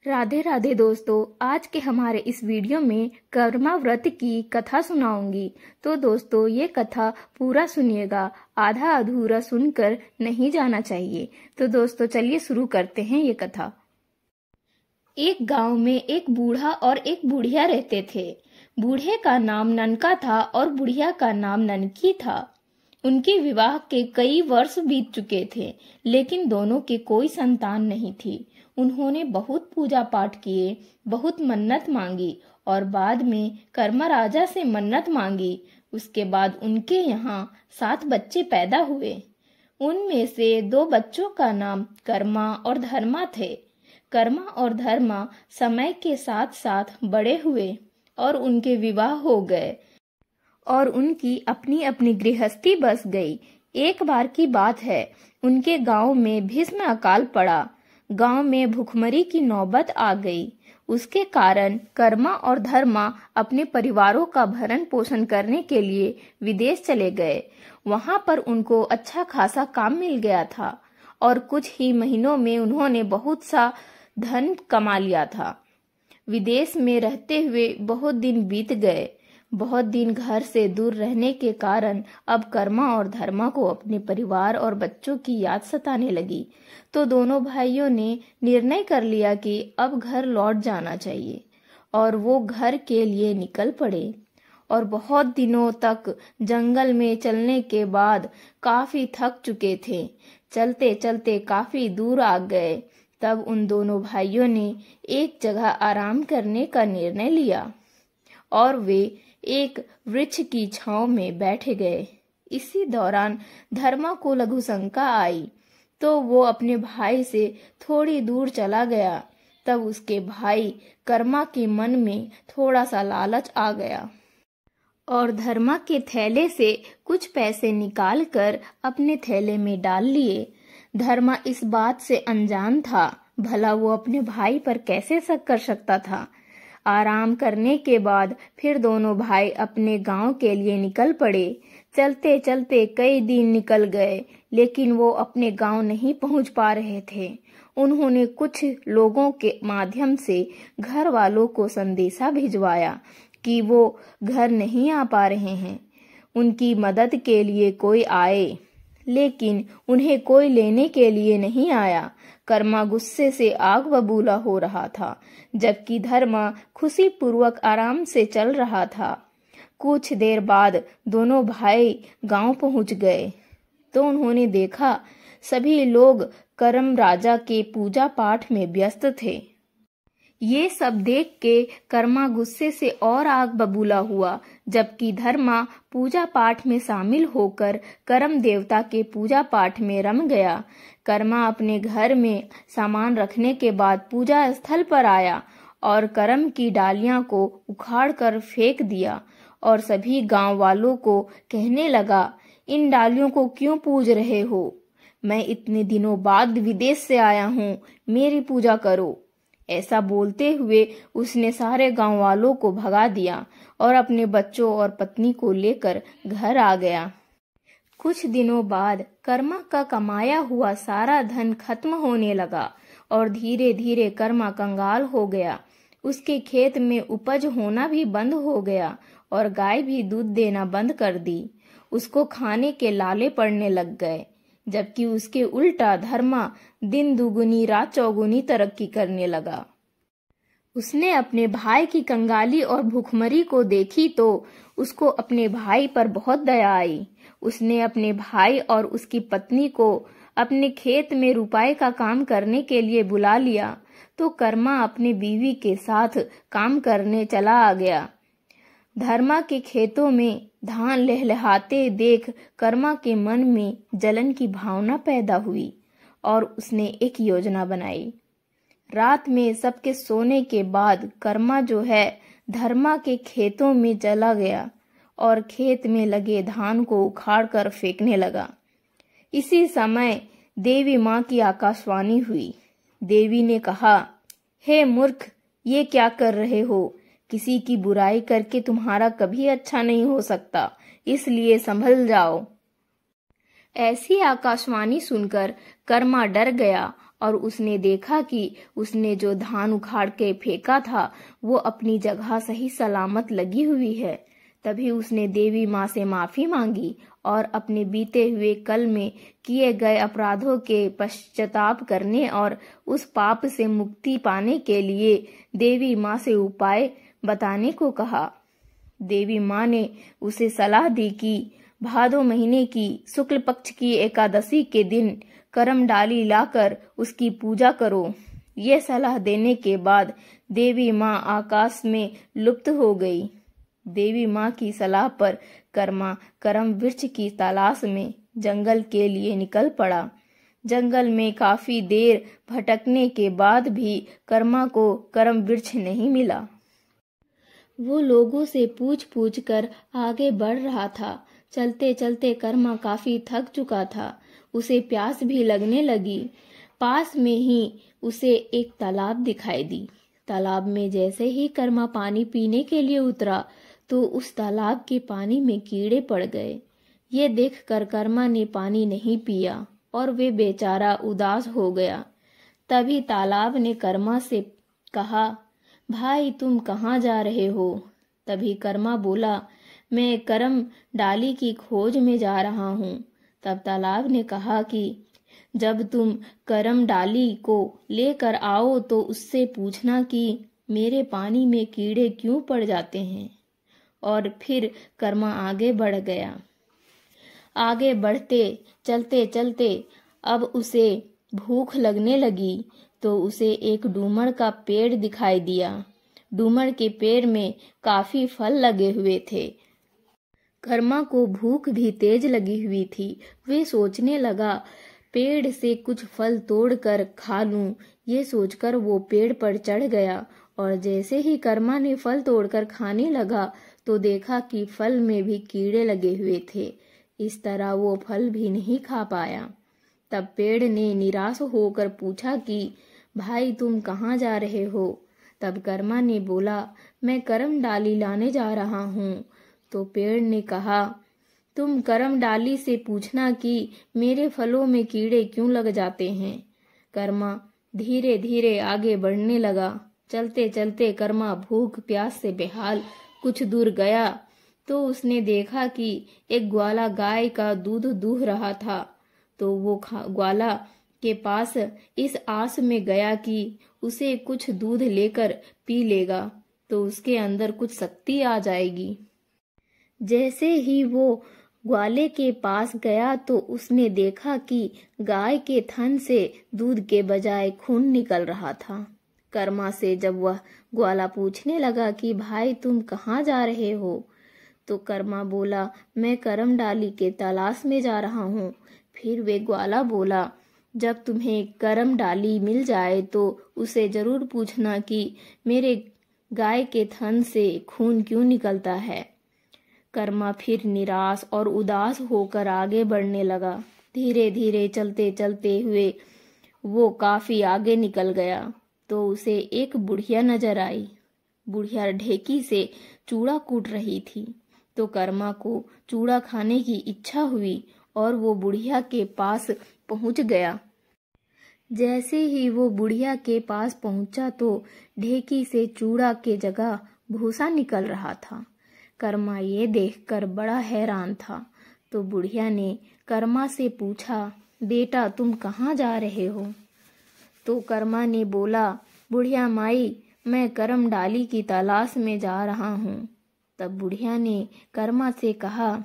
राधे राधे दोस्तों, आज के हमारे इस वीडियो में कर्मा व्रत की कथा सुनाऊंगी। तो दोस्तों, ये कथा पूरा सुनिएगा, आधा अधूरा सुनकर नहीं जाना चाहिए। तो दोस्तों चलिए शुरू करते हैं ये कथा। एक गांव में एक बूढ़ा और एक बुढ़िया रहते थे। बूढ़े का नाम ननका था और बुढ़िया का नाम ननकी था। उनके विवाह के कई वर्ष बीत चुके थे, लेकिन दोनों के कोई संतान नहीं थी। उन्होंने बहुत पूजा पाठ किए, बहुत मन्नत मांगी और बाद में कर्मा राजा से मन्नत मांगी। उसके बाद उनके यहाँ 7 बच्चे पैदा हुए। उनमें से 2 बच्चों का नाम कर्मा और धर्मा थे। कर्मा और धर्मा समय के साथ साथ बड़े हुए और उनके विवाह हो गए और उनकी अपनी अपनी गृहस्थी बस गई। एक बार की बात है, उनके गांव में भीषण अकाल पड़ा। गांव में भूखमरी की नौबत आ गई। उसके कारण कर्मा और धर्मा अपने परिवारों का भरण पोषण करने के लिए विदेश चले गए। वहां पर उनको अच्छा खासा काम मिल गया था और कुछ ही महीनों में उन्होंने बहुत सा धन कमा लिया था। विदेश में रहते हुए बहुत दिन बीत गए। बहुत दिन घर से दूर रहने के कारण अब कर्मा और धर्मा को अपने परिवार और बच्चों की याद सताने लगी। तो दोनों भाइयों ने निर्णय कर लिया कि अब घर लौट जाना चाहिए और वो घर के लिए निकल पड़े। और बहुत दिनों तक जंगल में चलने के बाद काफी थक चुके थे। चलते चलते काफी दूर आ गए। तब उन दोनों भाइयों ने एक जगह आराम करने का निर्णय लिया और वे एक वृक्ष की छांव में बैठ गए। इसी दौरान धर्मा को लघु शंका आई, तो वो अपने भाई से थोड़ी दूर चला गया। तब उसके भाई कर्मा के मन में थोड़ा सा लालच आ गया और धर्मा के थैले से कुछ पैसे निकाल कर अपने थैले में डाल लिए। धर्मा इस बात से अनजान था, भला वो अपने भाई पर कैसे शक कर सकता था। आराम करने के बाद फिर दोनों भाई अपने गांव के लिए निकल पड़े। चलते चलते कई दिन निकल गए, लेकिन वो अपने गांव नहीं पहुंच पा रहे थे। उन्होंने कुछ लोगों के माध्यम से घर वालों को संदेशा भिजवाया कि वो घर नहीं आ पा रहे हैं, उनकी मदद के लिए कोई आए, लेकिन उन्हें कोई लेने के लिए नहीं आया। कर्मा गुस्से से आग बबूला हो रहा था, जबकि धर्मा खुशी पूर्वक आराम से चल रहा था। कुछ देर बाद दोनों भाई गांव पहुंच गए तो उन्होंने देखा सभी लोग कर्म राजा के पूजा पाठ में व्यस्त थे। ये सब देख के कर्मा गुस्से से और आग बबूला हुआ, जबकि धर्मा पूजा पाठ में शामिल होकर कर्म देवता के पूजा पाठ में रम गया। कर्मा अपने घर में सामान रखने के बाद पूजा स्थल पर आया और कर्म की डालियां को उखाड़ कर फेंक दिया और सभी गांव वालों को कहने लगा, इन डालियों को क्यों पूज रहे हो? मैं इतने दिनों बाद विदेश से आया हूँ, मेरी पूजा करो। ऐसा बोलते हुए उसने सारे गांव वालों को भगा दिया और अपने बच्चों और पत्नी को लेकर घर आ गया। कुछ दिनों बाद कर्मा का कमाया हुआ सारा धन खत्म होने लगा और धीरे धीरे कर्मा कंगाल हो गया। उसके खेत में उपज होना भी बंद हो गया और गाय भी दूध देना बंद कर दी। उसको खाने के लाले पड़ने लग गए, जबकि उसके उल्टा धर्मा दिन दुगुनी रात चौगुनी तरक्की करने लगा। उसने अपने भाई की कंगाली और भूखमरी को देखी तो उसको अपने भाई पर बहुत दया आई। उसने अपने भाई और उसकी पत्नी को अपने खेत में रुपाई का काम करने के लिए बुला लिया, तो कर्मा अपने बीवी के साथ काम करने चला आ गया। धर्मा के खेतों में धान लहलहाते देख कर्मा के मन में जलन की भावना पैदा हुई और उसने एक योजना बनाई। रात में सबके सोने के बाद कर्मा जो है धर्मा के खेतों में चला गया और खेत में लगे धान को उखाड़ कर फेंकने लगा। इसी समय देवी माँ की आकाशवाणी हुई। देवी ने कहा, हे मूर्ख, ये क्या कर रहे हो? किसी की बुराई करके तुम्हारा कभी अच्छा नहीं हो सकता, इसलिए संभल जाओ। ऐसी आकाशवाणी सुनकर कर्मा डर गया और उसने देखा कि उसने जो धान उखाड़ के फेंका था वो अपनी जगह सही सलामत लगी हुई है। तभी उसने देवी माँ से माफी मांगी और अपने बीते हुए कल में किए गए अपराधों के पश्चाताप करने और उस पाप से मुक्ति पाने के लिए देवी माँ से उपाय बताने को कहा। देवी माँ ने उसे सलाह दी कि भादो महीने की शुक्ल पक्ष की एकादशी के दिन करम डाली लाकर उसकी पूजा करो। ये सलाह देने के बाद देवी माँ आकाश में लुप्त हो गई। देवी माँ की सलाह पर कर्मा करम वृक्ष की तलाश में जंगल के लिए निकल पड़ा। जंगल में काफी देर भटकने के बाद भी कर्मा को करम वृक्ष नहीं मिला। वो लोगों से पूछ पूछ कर आगे बढ़ रहा था। चलते चलते कर्मा काफी थक चुका था। उसे प्यास भी लगने लगी। पास में ही उसे एक तालाब दिखाई दी। तालाब में जैसे ही कर्मा पानी पीने के लिए उतरा तो उस तालाब के पानी में कीड़े पड़ गए। ये देखकर कर्मा ने पानी नहीं पिया और वे बेचारा उदास हो गया। तभी तालाब ने कर्मा से कहा, भाई तुम कहाँ जा रहे हो? तभी कर्मा बोला, मैं करम डाली की खोज में जा रहा हूँ। तब तालाब ने कहा कि जब तुम करम डाली को लेकर आओ तो उससे पूछना कि मेरे पानी में कीड़े क्यों पड़ जाते हैं। और फिर कर्मा आगे बढ़ गया। आगे बढ़ते चलते चलते अब उसे भूख लगने लगी तो उसे एक डूमर का पेड़ दिखाई दिया। डूमर के पेड़ में काफी फल लगे हुए थे। कर्मा को भूख भी तेज लगी हुई थी। वे सोचने लगा, पेड़ से कुछ फल तोड़कर खा लूं। ये सोचकर वो पेड़ पर चढ़ गया और जैसे ही कर्मा ने फल तोड़कर खाने लगा तो देखा कि फल में भी कीड़े लगे हुए थे। इस तरह वो फल भी नहीं खा पाया। तब पेड़ ने निराश होकर पूछा कि भाई तुम कहाँ जा रहे हो? तब कर्मा ने बोला, मैं करम डाली लाने जा रहा हूँ। तो पेड़ ने कहा, तुम करम डाली से पूछना कि मेरे फलों में कीड़े क्यों लग जाते हैं। कर्मा धीरे धीरे आगे बढ़ने लगा। चलते चलते कर्मा भूख प्यास से बेहाल कुछ दूर गया तो उसने देखा कि एक ग्वाला गाय का दूध दूह रहा था। तो वो ग्वाला के पास इस आस में गया कि उसे कुछ दूध लेकर पी लेगा तो उसके अंदर कुछ शक्ति आ जाएगी। जैसे ही वो ग्वाले के पास गया तो उसने देखा कि गाय के थन से दूध के बजाय खून निकल रहा था। कर्मा से जब वह ग्वाला पूछने लगा कि भाई तुम कहाँ जा रहे हो? तो कर्मा बोला, मैं करम डाली के तलाश में जा रहा हूँ। फिर वे ग्वाला बोला, जब तुम्हें करम डाली मिल जाए तो उसे जरूर पूछना कि मेरे गाय के थन से खून क्यों निकलता है। कर्मा फिर निराश और उदास होकर आगे बढ़ने लगा। धीरे धीरे चलते चलते हुए वो काफी आगे निकल गया तो उसे एक बुढ़िया नजर आई। बुढ़िया ढेकी से चूड़ा कूट रही थी तो कर्मा को चूड़ा खाने की इच्छा हुई और वो बुढ़िया के पास पहुंच गया। जैसे ही वो बुढ़िया के पास पहुंचा तो ढेकी से चूड़ा के जगह भूसा निकल रहा था। कर्मा ये देखकर बड़ा हैरान था। तो बुढ़िया ने कर्मा से पूछा, बेटा तुम कहाँ जा रहे हो? तो कर्मा ने बोला, बुढ़िया माई मैं करम डाली की तलाश में जा रहा हूँ। तब बुढ़िया ने कर्मा से कहा,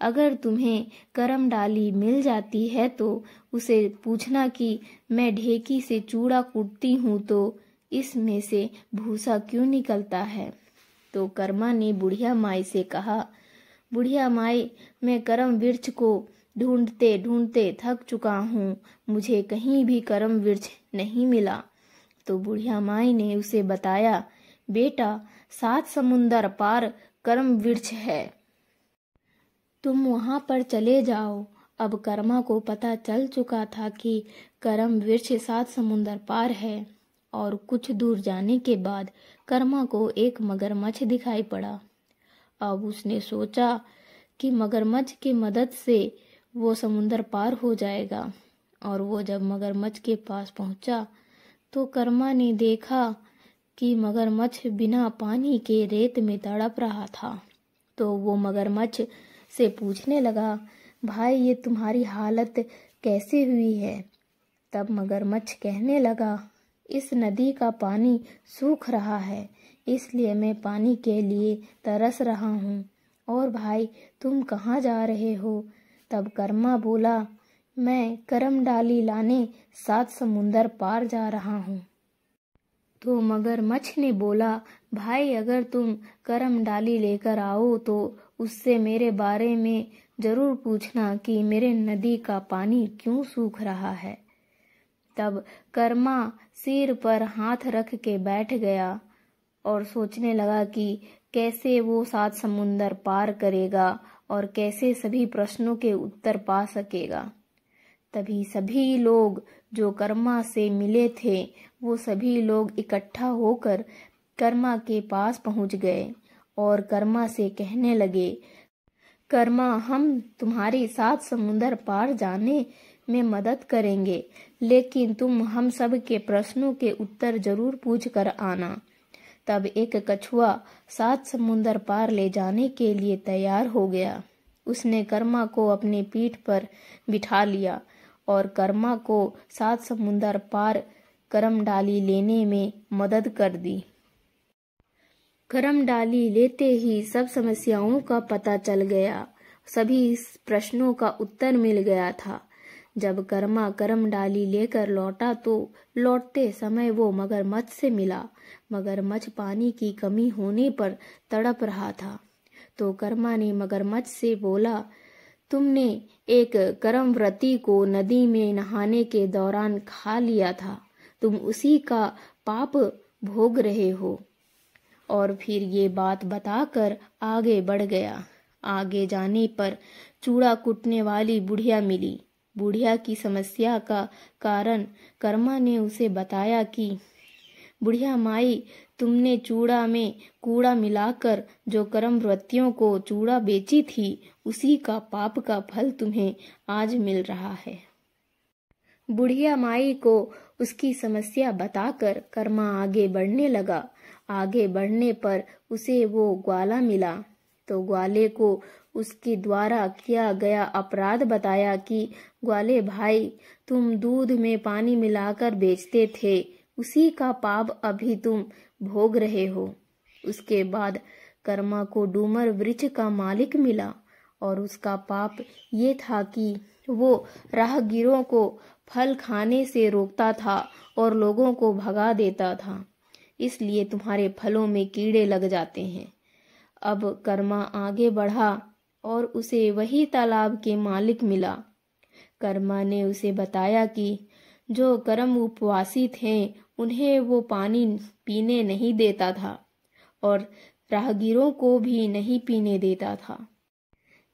अगर तुम्हें करम डाली मिल जाती है तो उसे पूछना कि मैं ढेकी से चूड़ा कूटती हूँ तो इसमें से भूसा क्यों निकलता है। तो कर्मा ने बुढ़िया माई से कहा, बुढ़िया माई मैं करम वृक्ष को ढूंढते ढूंढते थक चुका हूँ, मुझे कहीं भी करम वृक्ष नहीं मिला। तो बुढ़िया माई ने उसे बताया, बेटा 7 समुंदर पार करम वृक्ष है, तुम वहां पर चले जाओ। अब कर्मा को पता चल चुका था कि करम वृक्ष 7 समुंदर पार है और कुछ दूर जाने के बाद कर्मा को एक मगरमच्छ दिखाई पड़ा। अब उसने सोचा कि मगरमच्छ की मदद से वो समुंदर पार हो जाएगा और वो जब मगरमच्छ के पास पहुंचा तो कर्मा ने देखा कि मगरमच्छ बिना पानी के रेत में तड़प रहा था। तो वो मगरमच्छ से पूछने लगा, भाई ये तुम्हारी हालत कैसे हुई है? तब मगरमच्छ कहने लगा, इस नदी का पानी सूख रहा है, इसलिए मैं पानी के लिए तरस रहा हूँ। और भाई तुम कहाँ जा रहे हो? तब कर्मा बोला, मैं करम डाली लाने 7 समुंदर पार जा रहा हूँ। तो मगरमच्छ ने बोला, भाई अगर तुम करम डाली लेकर आओ तो उससे मेरे बारे में जरूर पूछना कि मेरे नदी का पानी क्यों सूख रहा है। तब कर्मा सिर पर हाथ रख के बैठ गया और सोचने लगा कि कैसे वो 7 समुंदर पार करेगा और कैसे सभी प्रश्नों के उत्तर पा सकेगा। तभी सभी लोग जो कर्मा से मिले थे वो सभी लोग इकट्ठा होकर कर्मा के पास पहुंच गए और कर्मा से कहने लगे, कर्मा हम तुम्हारी 7 समुंदर पार जाने में मदद करेंगे, लेकिन तुम हम सब के प्रश्नों के उत्तर जरूर पूछ कर आना। तब एक कछुआ 7 समुंदर पार ले जाने के लिए तैयार हो गया। उसने कर्मा को अपनी पीठ पर बिठा लिया और कर्मा को 7 समुंदर पार करम डाली लेने में मदद कर दी। करम डाली लेते ही सब समस्याओं का पता चल गया, सभी प्रश्नों का उत्तर मिल गया था। जब कर्मा करम डाली लेकर लौटा तो लौटते समय वो मगरमच्छ से मिला। मगरमच्छ पानी की कमी होने पर तड़प रहा था। तो कर्मा ने मगरमच्छ से बोला, तुमने एक करमव्रती को नदी में नहाने के दौरान खा लिया था, तुम उसी का पाप भोग रहे हो। और फिर ये बात बताकर आगे बढ़ गया। आगे जाने पर चूड़ा कुटने वाली बुढ़िया मिली। बुढ़िया की समस्या का कारण कर्मा ने उसे बताया कि बुढ़िया माई, तुमने चूड़ा में कूड़ा मिलाकर जो करमव्रतियों को चूड़ा बेची थी, उसी का पाप का फल तुम्हें आज मिल रहा है। बुढ़िया माई को उसकी समस्या बताकर कर्मा आगे बढ़ने लगा। आगे बढ़ने पर उसे वो ग्वाला मिला। तो ग्वाले को उसके द्वारा किया गया अपराध बताया कि ग्वाले भाई, तुम दूध में पानी मिलाकर बेचते थे, उसी का पाप अभी तुम भोग रहे हो। उसके बाद कर्मा को डूमर वृक्ष का मालिक मिला और उसका पाप ये था कि वो राहगीरों को फल खाने से रोकता था और लोगों को भगा देता था, इसलिए तुम्हारे फलों में कीड़े लग जाते हैं। अब कर्मा आगे बढ़ा और उसे वही तालाब के मालिक मिला। कर्मा ने उसे बताया कि जो कर्म उपवासी थे उन्हें वो पानी पीने नहीं देता था और राहगीरों को भी नहीं पीने देता था,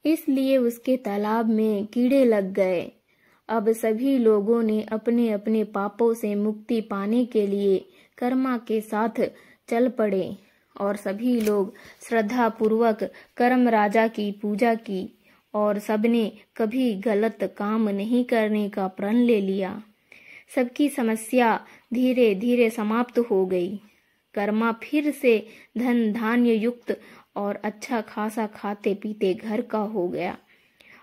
इसलिए उसके तालाब में कीड़े लग गए। अब सभी लोगों ने अपने अपने पापों से मुक्ति पाने के लिए कर्मा के साथ चल पड़े और सभी लोग श्रद्धा पूर्वक कर्म राजा की पूजा की और सबने कभी गलत काम नहीं करने का प्रण ले लिया। सबकी समस्या धीरे धीरे समाप्त हो गई। कर्मा फिर से धन धान्य युक्त और अच्छा खासा खाते पीते घर का हो गया।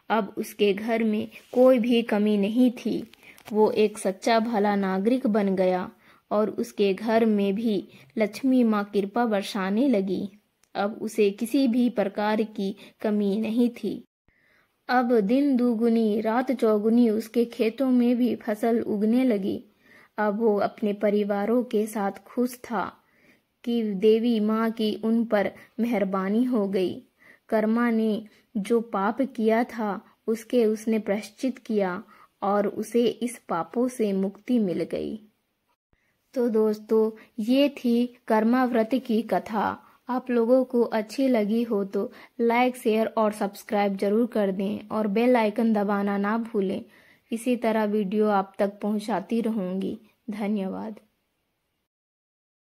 अब उसके घर में कोई भी कमी नहीं थी। वो एक सच्चा भला नागरिक बन गया और उसके घर में भी लक्ष्मी माँ कृपा बरसाने लगी। अब उसे किसी भी प्रकार की कमी नहीं थी। अब दिन दुगुनी रात चौगुनी उसके खेतों में भी फसल उगने लगी। अब वो अपने परिवारों के साथ खुश था कि देवी माँ की उन पर मेहरबानी हो गई। कर्मा ने जो पाप किया था उसके उसने प्रायश्चित किया और उसे इस पापों से मुक्ति मिल गई। तो दोस्तों, ये थी कर्मा व्रत की कथा। आप लोगों को अच्छी लगी हो तो लाइक शेयर और सब्सक्राइब जरूर कर दें और बेल आइकन दबाना ना भूलें। इसी तरह वीडियो आप तक पहुंचाती रहूंगी। धन्यवाद।